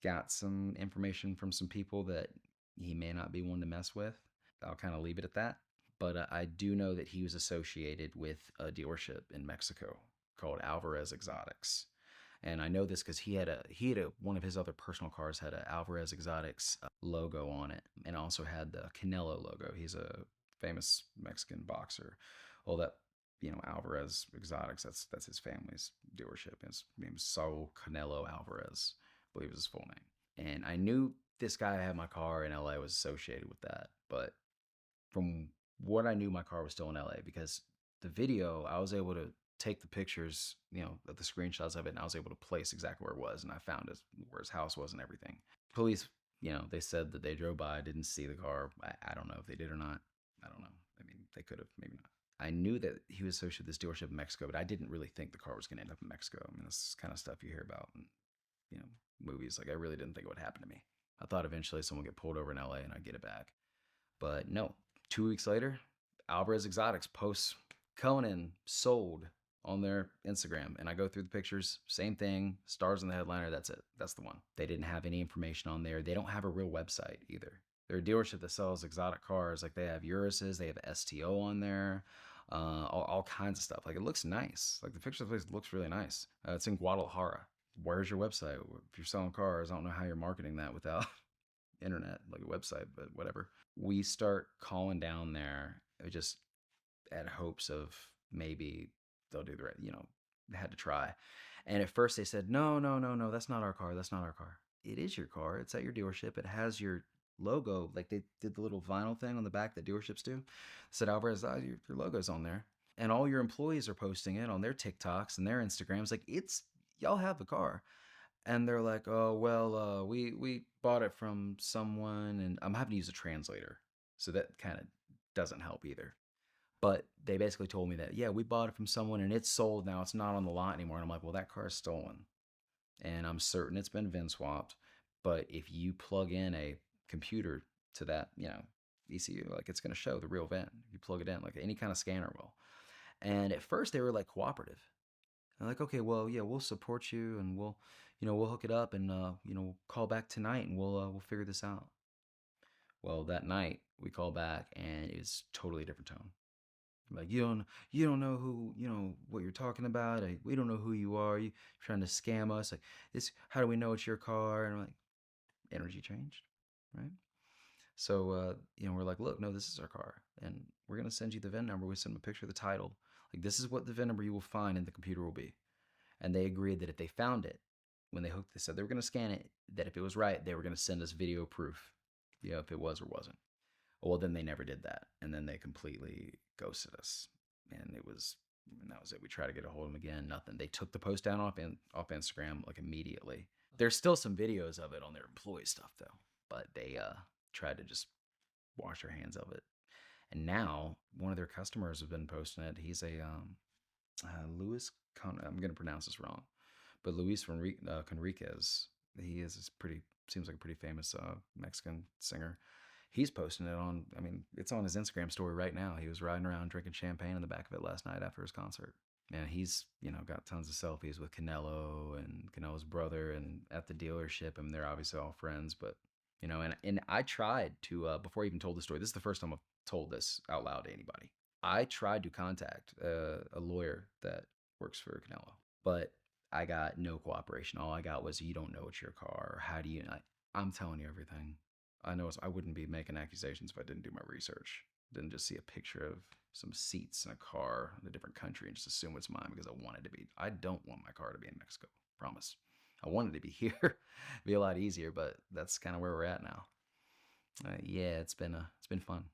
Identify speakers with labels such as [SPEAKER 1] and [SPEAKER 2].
[SPEAKER 1] got some information from some people that he may not be one to mess with. I'll kind of leave it at that. But I do know that he was associated with a dealership in Mexico called Alvarez Exotics. And I know this because one of his other personal cars had a Alvarez Exotics logo on it, and also had the Canelo logo. He's a famous Mexican boxer. Well, that Alvarez Exotics, that's his family's dealership. His name is Saul Canelo Alvarez, I believe is his full name. And I knew this guy I had my car in LA was associated with that, but from what I knew, my car was still in LA because the video, I was able to take the pictures, of the screenshots of it, and I was able to place exactly where it was, and I found where his house was and everything. Police, they said that they drove by, didn't see the car. I don't know if they did or not. I don't know. I mean, they could have, maybe not. I knew that he was associated with this dealership in Mexico, but I didn't really think the car was going to end up in Mexico. I mean, this is kind of stuff you hear about in, you know, movies. Like, I really didn't think it would happen to me. I thought eventually someone would get pulled over in LA and I'd get it back. But no, 2 weeks later, Alvarez Exotics posts Conan sold on their Instagram. And I go through the pictures, same thing, stars in the headliner, that's it. That's the one. They didn't have any information on there. They don't have a real website either. They're a dealership that sells exotic cars. Like they have Uruses, they have STO on there, all kinds of stuff. Like it looks nice. Like the picture of the place looks really nice. It's in Guadalajara. Where's your website? If you're selling cars, I don't know how you're marketing that without internet, like a website, but whatever. We start calling down there just at hopes of maybe they'll do the right, they had to try. And at first they said, no, no, no, no, that's not our car. That's not our car. It is your car. It's at your dealership. It has your logo. Like they did the little vinyl thing on the back that dealerships do. Said, Alvarez, your logo's on there. And all your employees are posting it on their TikToks and their Instagrams. Like y'all have the car. And they're like, oh well, we bought it from someone, and I'm having to use a translator, so that kind of doesn't help either. But they basically told me that, yeah, we bought it from someone and it's sold now. It's not on the lot anymore. And I'm like, well, that car is stolen, and I'm certain it's been VIN swapped. But if you plug in a computer to that, ECU, like it's going to show the real VIN. If you plug it in, like any kind of scanner will. And at first they were like cooperative. They're like, okay, well, yeah, we'll support you, and we'll hook it up, and we'll call back tonight, and we'll figure this out. Well, that night we call back, and it's totally different tone. Like you don't know who what you're talking about. We don't know who you are. You're trying to scam us. Like this, how do we know it's your car? And I'm like, energy changed, right? So we're like, look, no, this is our car, and we're gonna send you the VIN number. We send them a picture of the title. Like this is what the VIN number you will find in the computer will be. And they agreed that if they found it, when they said they were going to scan it, that if it was right, they were going to send us video proof, if it was or wasn't. Well, then they never did that, and then they completely ghosted us, and that was it. We tried to get a hold of them again, nothing. They took the post down off Instagram like immediately. There's still some videos of it on their employee stuff though, but they tried to just wash their hands of it. And now one of their customers has been posting it. He's a Luis. I'm going to pronounce this wrong, but Luis Conriquez. He is pretty. Seems like a pretty famous Mexican singer. He's posting it on. I mean, it's on his Instagram story right now. He was riding around drinking champagne in the back of it last night after his concert. And he's got tons of selfies with Canelo and Canelo's brother, and at the dealership. And they're obviously all friends. But and I tried to before I even told the story. This is the first time I've told this out loud to anybody. I tried to contact a lawyer that works for Canelo, but I got no cooperation. All I got was, you don't know it's your car. Or how do you? I'm telling you everything. I know I wouldn't be making accusations if I didn't do my research. Didn't just see a picture of some seats in a car in a different country and just assume it's mine because I want it to be. I don't want my car to be in Mexico. Promise. I want it to be here. It'd be a lot easier, but that's kind of where we're at now. Yeah, it's been fun.